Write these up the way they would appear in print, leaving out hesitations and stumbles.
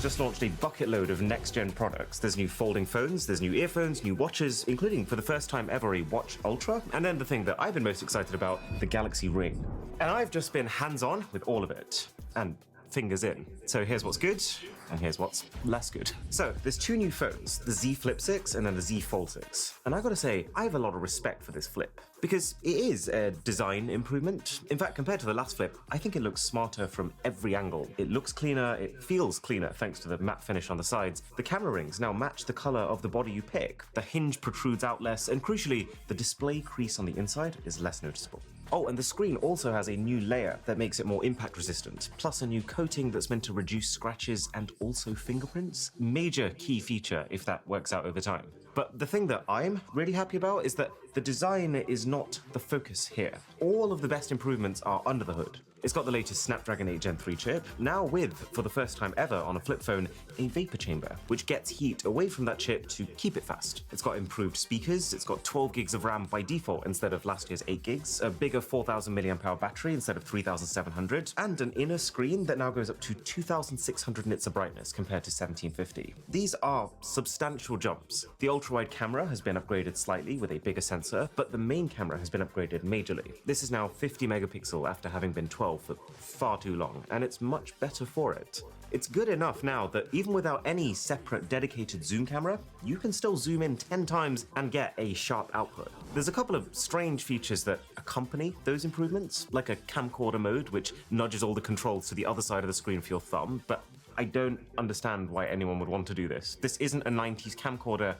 has just launched a bucket load of next-gen products. There's new folding phones, there's new earphones, new watches, including for the first time ever a Watch Ultra, and then the thing that I've been most excited about, the Galaxy Ring. And I've just been hands-on with all of it. And fingers in. So here's what's good, and here's what's less good. So there's two new phones, the Z Flip 6 and then the Z Fold 6. And I gotta say, I have a lot of respect for this flip, because it is a design improvement. In fact, compared to the last flip, I think it looks smarter from every angle. It looks cleaner, it feels cleaner thanks to the matte finish on the sides. The camera rings now match the color of the body you pick. The hinge protrudes out less, and crucially, the display crease on the inside is less noticeable. Oh, and the screen also has a new layer that makes it more impact resistant, plus a new coating that's meant to reduce scratches and also fingerprints. Major key feature if that works out over time. But the thing that I'm really happy about is that the design is not the focus here. All of the best improvements are under the hood. It's got the latest Snapdragon 8 Gen 3 chip, now with, for the first time ever on a flip phone, a vapor chamber, which gets heat away from that chip to keep it fast. It's got improved speakers, it's got 12 gigs of RAM by default instead of last year's 8 gigs, a bigger 4,000 mAh battery instead of 3,700, and an inner screen that now goes up to 2,600 nits of brightness compared to 1750. These are substantial jumps. The ultra-wide camera has been upgraded slightly with a bigger sensor, but the main camera has been upgraded majorly. This is now 50 megapixel after having been 12 for far too long, and it's much better for it. It's good enough now that even without any separate dedicated zoom camera, you can still zoom in 10 times and get a sharp output. There's a couple of strange features that accompany those improvements, like a camcorder mode which nudges all the controls to the other side of the screen for your thumb, but I don't understand why anyone would want to do this. This isn't a 90s camcorder,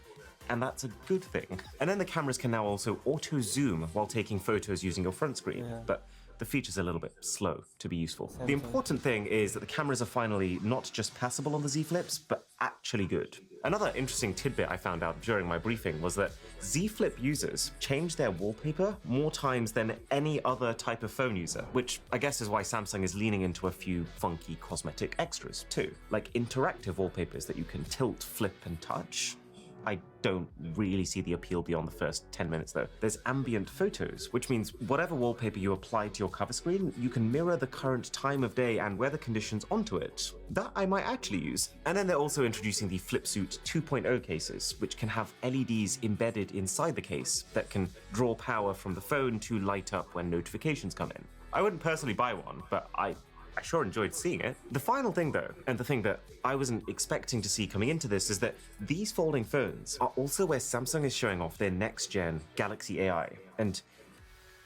and that's a good thing. And then the cameras can now also auto-zoom while taking photos using your front screen, but the feature's a little bit slow to be useful. The important thing is that the cameras are finally not just passable on the Z Flips, but actually good. Another interesting tidbit I found out during my briefing was that Z Flip users change their wallpaper more times than any other type of phone user, which I guess is why Samsung is leaning into a few funky cosmetic extras too, like interactive wallpapers that you can tilt, flip, and touch. I don't really see the appeal beyond the first 10 minutes though. There's ambient photos, which means whatever wallpaper you apply to your cover screen, you can mirror the current time of day and weather conditions onto it. That I might actually use. And then they're also introducing the FlipSuit 2.0 cases, which can have LEDs embedded inside the case that can draw power from the phone to light up when notifications come in. I wouldn't personally buy one, but I sure enjoyed seeing it. The final thing though, and the thing that I wasn't expecting to see coming into this, is that these folding phones are also where Samsung is showing off their next-gen Galaxy AI, and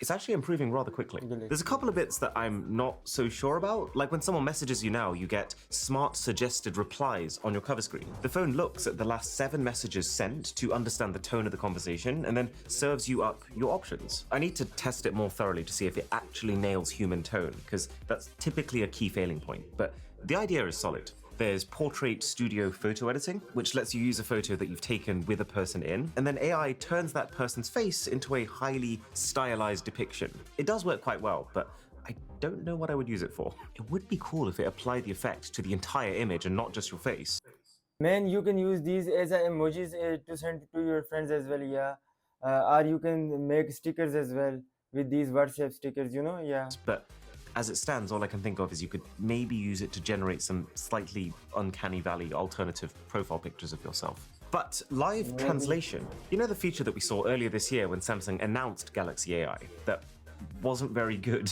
it's actually improving rather quickly. There's a couple of bits that I'm not so sure about, like when someone messages you now, you get smart suggested replies on your cover screen. The phone looks at the last 7 messages sent to understand the tone of the conversation and then serves you up your options. I need to test it more thoroughly to see if it actually nails human tone, because that's typically a key failing point, but the idea is solid. There's Portrait Studio photo editing, which lets you use a photo that you've taken with a person in, and then AI turns that person's face into a highly stylized depiction. It does work quite well, but I don't know what I would use it for. It would be cool if it applied the effect to the entire image and not just your face. Man, you can use these as emojis to send to your friends as well, yeah. Or you can make stickers as well with these WhatsApp stickers, you know, yeah. But as it stands, all I can think of is you could maybe use it to generate some slightly uncanny valley alternative profile pictures of yourself. But live translation, you know the feature that we saw earlier this year when Samsung announced Galaxy AI that wasn't very good?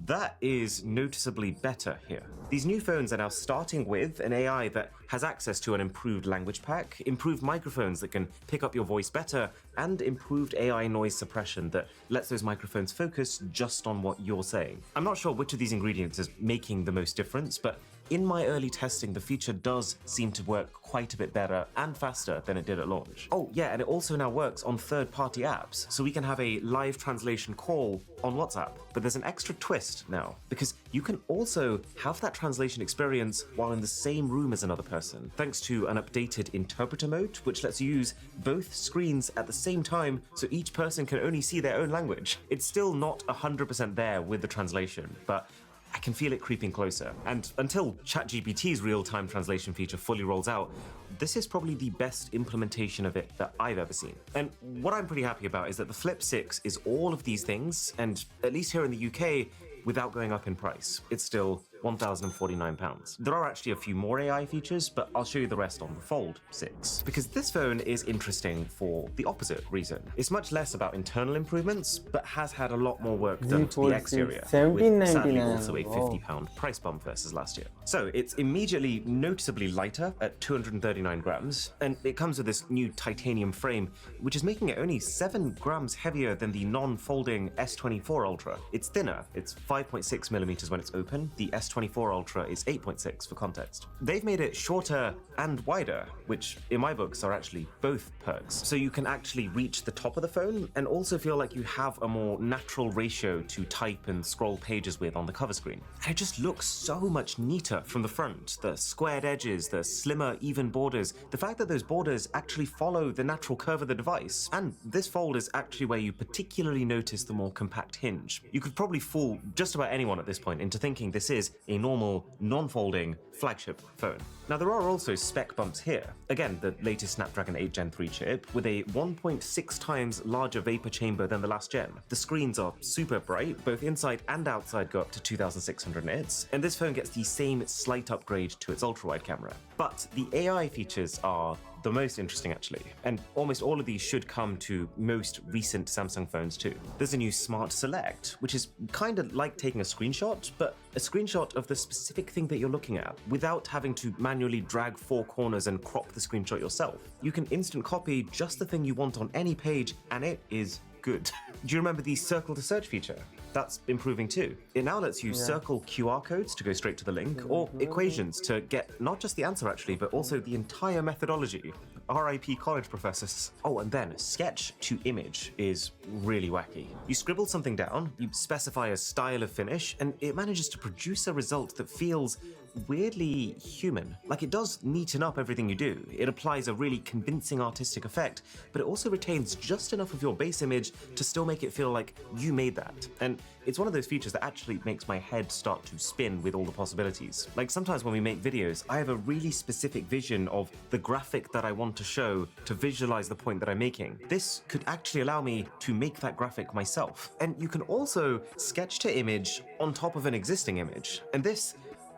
That is noticeably better here. These new phones are now starting with an AI that has access to an improved language pack, improved microphones that can pick up your voice better, and improved AI noise suppression that lets those microphones focus just on what you're saying. I'm not sure which of these ingredients is making the most difference, but in my early testing, the feature does seem to work quite a bit better and faster than it did at launch. Oh yeah, and it also now works on third-party apps, so we can have a live translation call on WhatsApp. But there's an extra twist now, because you can also have that translation experience while in the same room as another person, thanks to an updated interpreter mode, which lets you use both screens at the same time, so each person can only see their own language. It's still not 100% there with the translation, but I can feel it creeping closer. And until ChatGPT's real-time translation feature fully rolls out, this is probably the best implementation of it that I've ever seen. And what I'm pretty happy about is that the Flip 6 is all of these things, and at least here in the UK, without going up in price. It's still £1,049. There are actually a few more AI features, but I'll show you the rest on the Fold 6. Because this phone is interesting for the opposite reason. It's much less about internal improvements, but has had a lot more work done to the exterior, with sadly also a £50 price bump versus last year. So it's immediately noticeably lighter at 239 grams, and it comes with this new titanium frame, which is making it only 7 grams heavier than the non-folding S24 Ultra. It's thinner, it's 5.6 millimeters when it's open. The S24 Ultra is 8.6 for context. They've made it shorter and wider, which in my books are actually both perks. So you can actually reach the top of the phone and also feel like you have a more natural ratio to type and scroll pages with on the cover screen. And it just looks so much neater from the front. The squared edges, the slimmer, even borders, the fact that those borders actually follow the natural curve of the device. And this fold is actually where you particularly notice the more compact hinge. You could probably fool just about anyone at this point into thinking this is a normal, non-folding flagship phone. Now there are also spec bumps here. Again, the latest Snapdragon 8 Gen 3 chip with a 1.6 times larger vapor chamber than the last gen. The screens are super bright, both inside and outside go up to 2600 nits, and this phone gets the same slight upgrade to its ultra-wide camera. But the AI features are the most interesting actually, and almost all of these should come to most recent Samsung phones too. There's a new Smart Select, which is kind of like taking a screenshot, but a screenshot of the specific thing that you're looking at without having to manually drag 4 corners and crop the screenshot yourself. You can instant copy just the thing you want on any page, and it is good. Do you remember the circle to search feature? That's improving too. It now lets you circle QR codes to go straight to the link, or equations to get not just the answer actually, but also the entire methodology. RIP college professors. Oh, and then sketch to image is really wacky. You scribble something down, you specify a style of finish, and it manages to produce a result that feels weirdly human. Like it does neaten up everything you do. It applies a really convincing artistic effect, but it also retains just enough of your base image to still make it feel like you made that. And it's one of those features that actually makes my head start to spin with all the possibilities. Like sometimes when we make videos, I have a really specific vision of the graphic that I want to show to visualize the point that I'm making. This could actually allow me to make that graphic myself. And you can also sketch to image on top of an existing image. And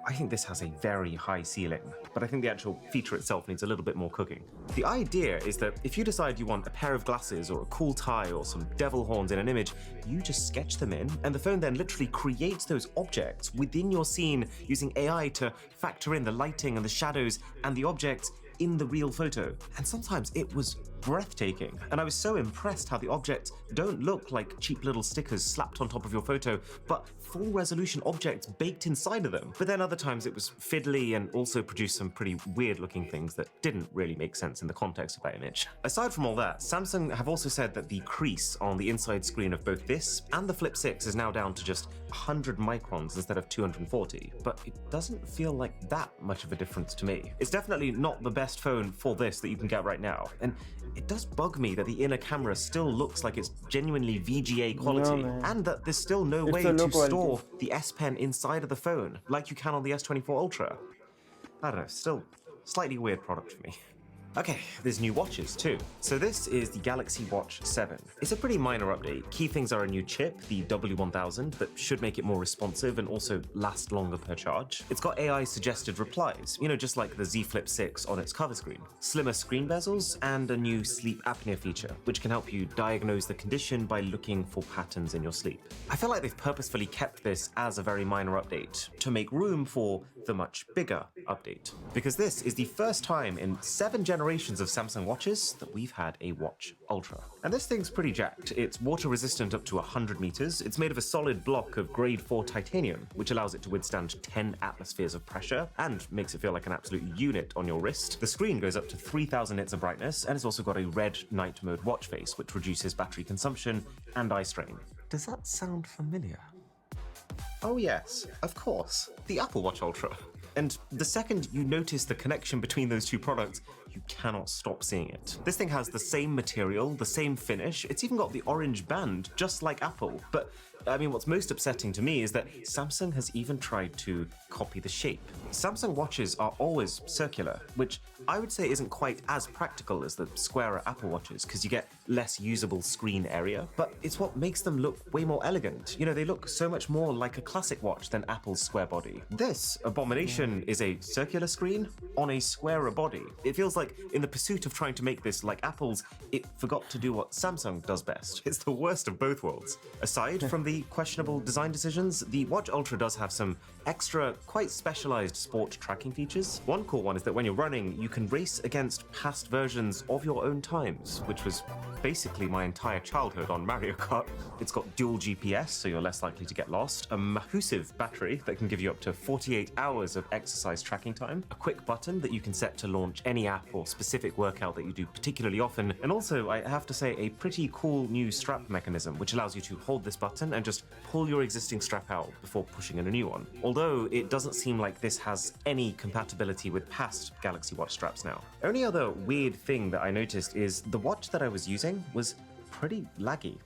I think this has a very high ceiling, but I think the actual feature itself needs a little bit more cooking. The idea is that if you decide you want a pair of glasses or a cool tie or some devil horns in an image, you just sketch them in, and the phone then literally creates those objects within your scene using AI to factor in the lighting and the shadows and the objects in the real photo. And sometimes it was breathtaking, and I was so impressed how the objects don't look like cheap little stickers slapped on top of your photo, but full resolution objects baked inside of them. But then other times it was fiddly and also produced some pretty weird looking things that didn't really make sense in the context of that image. Aside from all that, Samsung have also said that the crease on the inside screen of both this and the Flip 6 is now down to just 100 microns instead of 240, but it doesn't feel like that much of a difference to me. It's definitely not the best phone for this that you can get right now, and it does bug me that the inner camera still looks like it's genuinely VGA quality, and that there's still no way to store the S Pen inside of the phone like you can on the S24 Ultra. I don't know, still slightly weird product for me. Okay, there's new watches too. So this is the Galaxy Watch 7. It's a pretty minor update. Key things are a new chip, the W1000, that should make it more responsive and also last longer per charge. It's got AI suggested replies, just like the Z Flip 6 on its cover screen. Slimmer screen bezels and a new sleep apnea feature, which can help you diagnose the condition by looking for patterns in your sleep. I feel like they've purposefully kept this as a very minor update to make room for the much bigger update. Because this is the first time in 7 generations of Samsung watches that we've had a Watch Ultra. And this thing's pretty jacked. It's water resistant up to 100 meters. It's made of a solid block of grade 4 titanium, which allows it to withstand 10 atmospheres of pressure and makes it feel like an absolute unit on your wrist. The screen goes up to 3000 nits of brightness, and it's also got a red night mode watch face, which reduces battery consumption and eye strain. Does that sound familiar? Oh yes, of course, the Apple Watch Ultra. And the second you notice the connection between those two products, you cannot stop seeing it. This thing has the same material, the same finish, it's even got the orange band, just like Apple. But I mean, what's most upsetting to me is that Samsung has even tried to copy the shape. Samsung watches are always circular, which I would say isn't quite as practical as the squarer Apple watches because you get less usable screen area, but it's what makes them look way more elegant. You know, they look so much more like a classic watch than Apple's square body. This abomination is a circular screen on a squarer body. It feels like in the pursuit of trying to make this like Apple's, it forgot to do what Samsung does best. It's the worst of both worlds. Aside from the questionable design decisions, the Watch Ultra does have some extra, quite specialized sport tracking features. One cool one is that when you're running, you can race against past versions of your own times, which was basically my entire childhood on Mario Kart. It's got dual GPS, so you're less likely to get lost, a Mrwhosetheboss battery that can give you up to 48 hours of exercise tracking time, a quick button that you can set to launch any app or specific workout that you do particularly often, and also, I have to say, a pretty cool new strap mechanism, which allows you to hold this button and just pull your existing strap out before pushing in a new one. Although it doesn't seem like this has any compatibility with past Galaxy Watch straps now. Only other weird thing that I noticed is the watch that I was using was pretty laggy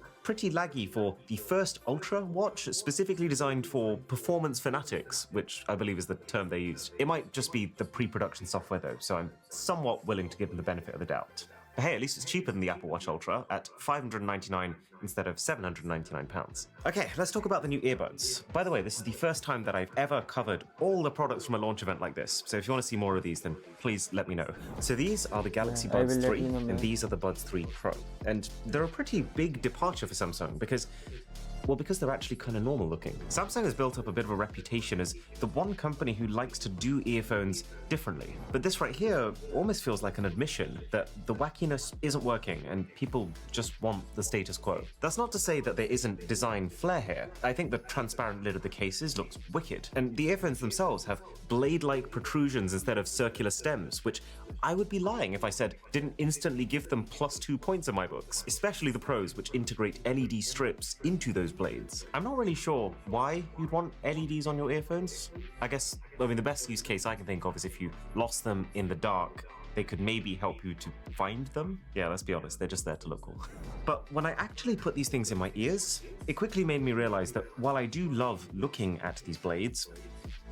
for the first Ultra watch, specifically designed for performance fanatics, which I believe is the term they used. It might just be the pre-production software though, so I'm somewhat willing to give them the benefit of the doubt. But hey, at least it's cheaper than the Apple Watch Ultra at $599 instead of £799. Okay, let's talk about the new earbuds. By the way, this is the first time that I've ever covered all the products from a launch event like this, so if you want to see more of these, then please let me know. So these are the Galaxy Buds 3, and these are the Buds 3 Pro. And they're a pretty big departure for Samsung because they're actually kind of normal looking. Samsung has built up a bit of a reputation as the one company who likes to do earphones differently. But this right here almost feels like an admission that the wackiness isn't working and people just want the status quo. That's not to say that there isn't design flair here. I think the transparent lid of the cases looks wicked. And the earphones themselves have blade-like protrusions instead of circular stems, which I would be lying if I said didn't instantly give them +2 points in my books, especially the Pros, which integrate LED strips into those blades. I'm not really sure why you'd want LEDs on your earphones. I mean, the best use case I can think of is if you lost them in the dark, they could maybe help you to find them. Yeah, let's be honest, they're just there to look cool. But when I actually put these things in my ears, it quickly made me realize that while I do love looking at these blades,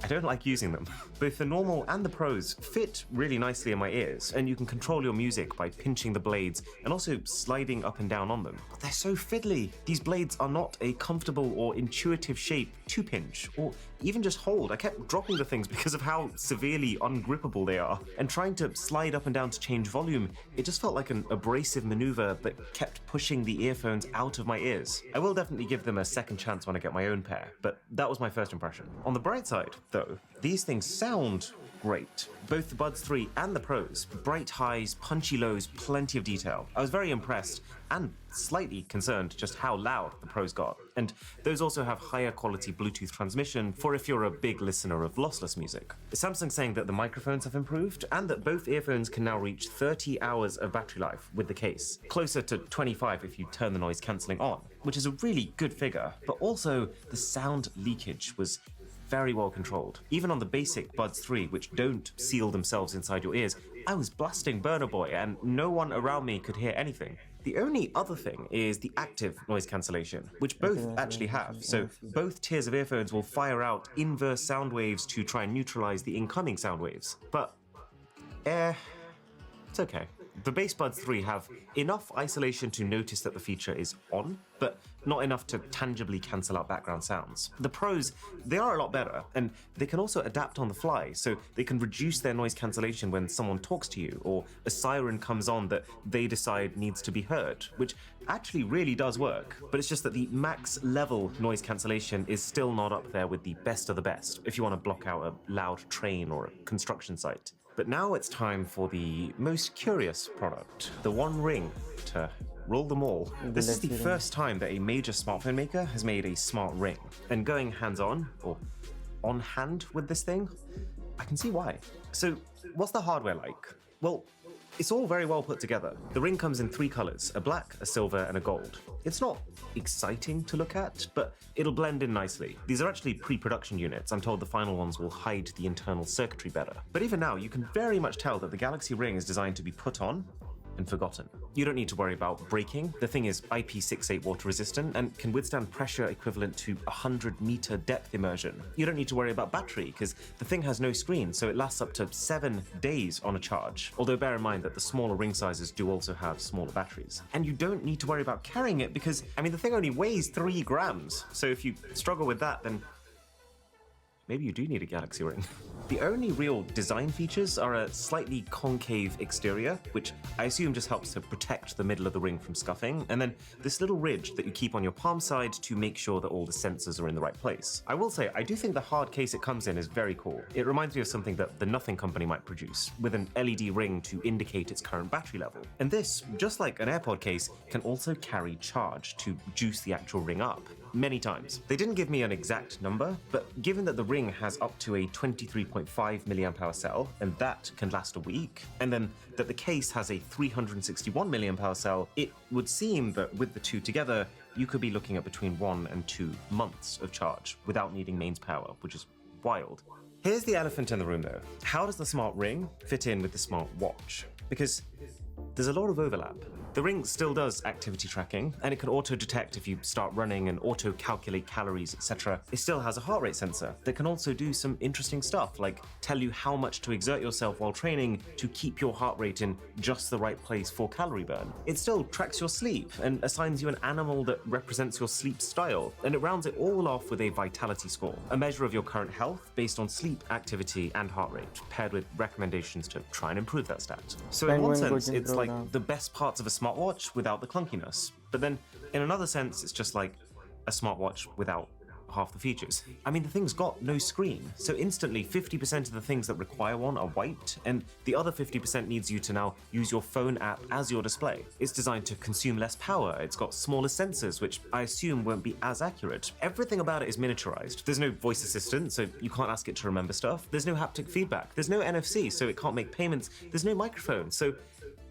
I don't like using them. Both the normal and the Pros fit really nicely in my ears, and you can control your music by pinching the blades and also sliding up and down on them. But they're so fiddly. These blades are not a comfortable or intuitive shape to pinch, or even just hold. I kept dropping the things because of how severely ungrippable they are, and trying to slide up and down to change volume, it just felt like an abrasive maneuver that kept pushing the earphones out of my ears. I will definitely give them a second chance when I get my own pair, but that was my first impression. On the bright side, though, these things sound great. Both the Buds 3 and the Pros, bright highs, punchy lows, plenty of detail. I was very impressed and slightly concerned just how loud the Pros got. And those also have higher quality Bluetooth transmission for if you're a big listener of lossless music. Samsung's saying that the microphones have improved and that both earphones can now reach 30 hours of battery life with the case, closer to 25 if you turn the noise cancelling on, which is a really good figure. But also, the sound leakage was very well controlled. Even on the basic Buds 3, which don't seal themselves inside your ears, I was blasting Burna Boy and no one around me could hear anything. The only other thing is the active noise cancellation, which both actually have. So both tiers of earphones will fire out inverse sound waves to try and neutralize the incoming sound waves. But, it's okay. The base Buds 3 have enough isolation to notice that the feature is on, but not enough to tangibly cancel out background sounds. The Pros, they are a lot better, and they can also adapt on the fly, so they can reduce their noise cancellation when someone talks to you, or a siren comes on that they decide needs to be heard, which actually really does work. But it's just that the max level noise cancellation is still not up there with the best of the best, if you want to block out a loud train or a construction site. But now it's time for the most curious product, the One Ring, to rule them all. This is the first time that a major smartphone maker has made a smart ring. And going hands-on, or on hand with this thing, I can see why. So, what's the hardware like? Well, it's all very well put together. The ring comes in 3 colors, a black, a silver, and a gold. It's not exciting to look at, but it'll blend in nicely. These are actually pre-production units. I'm told the final ones will hide the internal circuitry better. But even now, you can very much tell that the Galaxy Ring is designed to be put on and forgotten. You don't need to worry about breaking. The thing is IP68 water resistant and can withstand pressure equivalent to 100-meter depth immersion. You don't need to worry about battery because the thing has no screen, so it lasts up to 7 days on a charge. Although bear in mind that the smaller ring sizes do also have smaller batteries. And you don't need to worry about carrying it because, I mean, the thing only weighs 3 grams. So if you struggle with that, then maybe you do need a Galaxy Ring. The only real design features are a slightly concave exterior, which I assume just helps to protect the middle of the ring from scuffing, and then this little ridge that you keep on your palm side to make sure that all the sensors are in the right place. I will say, I do think the hard case it comes in is very cool. It reminds me of something that the Nothing company might produce, with an LED ring to indicate its current battery level. And this, just like an AirPod case, can also carry charge to juice the actual ring up. Many times. They didn't give me an exact number, but given that the ring has up to a 23.5 milliamp hour cell, and that can last a week, and then that the case has a 361 milliamp hour cell, it would seem that with the two together, you could be looking at between 1 and 2 months of charge without needing mains power, which is wild. Here's the elephant in the room though. How does the smart ring fit in with the smart watch? Because there's a lot of overlap. The ring still does activity tracking, and it can auto-detect if you start running and auto-calculate calories, etc. It still has a heart rate sensor that can also do some interesting stuff, like tell you how much to exert yourself while training to keep your heart rate in just the right place for calorie burn. It still tracks your sleep and assigns you an animal that represents your sleep style, and it rounds it all off with a vitality score, a measure of your current health based on sleep, activity, and heart rate, paired with recommendations to try and improve that stat. So in one sense, it's like the best parts of a smartwatch without the clunkiness. But then in another sense, it's just like a smartwatch without half the features. I mean, the thing's got no screen, so instantly 50% of the things that require one are wiped, and the other 50% needs you to now use your phone app as your display. It's designed to consume less power, it's got smaller sensors, which I assume won't be as accurate. Everything about it is miniaturized. There's no voice assistant, so you can't ask it to remember stuff. There's no haptic feedback. There's no NFC, so it can't make payments. There's no microphone, so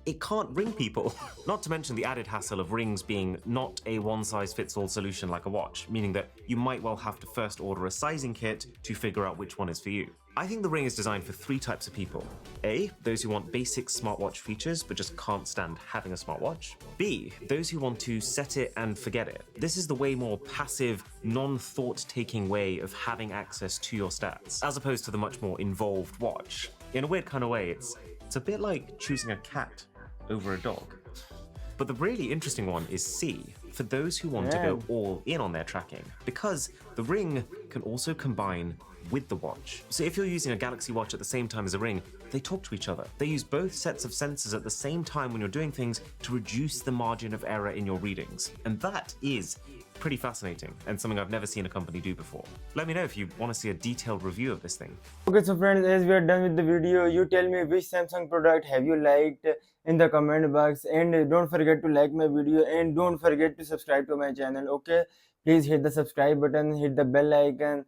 it can't ring people. Not to mention the added hassle of rings being not a one-size-fits-all solution like a watch, meaning that you might well have to first order a sizing kit to figure out which one is for you. I think the ring is designed for 3 types of people. A, those who want basic smartwatch features but just can't stand having a smartwatch. B, those who want to set it and forget it. This is the way more passive, non-thought-taking way of having access to your stats, as opposed to the much more involved watch. In a weird kind of way, it's a bit like choosing a cat over a dog. But the really interesting one is C, for those who want to go all in on their tracking, because the ring can also combine with the watch. So if you're using a Galaxy Watch at the same time as a ring, they talk to each other. They use both sets of sensors at the same time when you're doing things to reduce the margin of error in your readings. And that is pretty fascinating and something I've never seen a company do before. Let me know if you want to see a detailed review of this thing. Okay, so friends, as we are done with the video, you tell me which Samsung product have you liked in the comment box, and don't forget to like my video and don't forget to subscribe to my channel. Okay, please hit the subscribe button, hit the bell icon.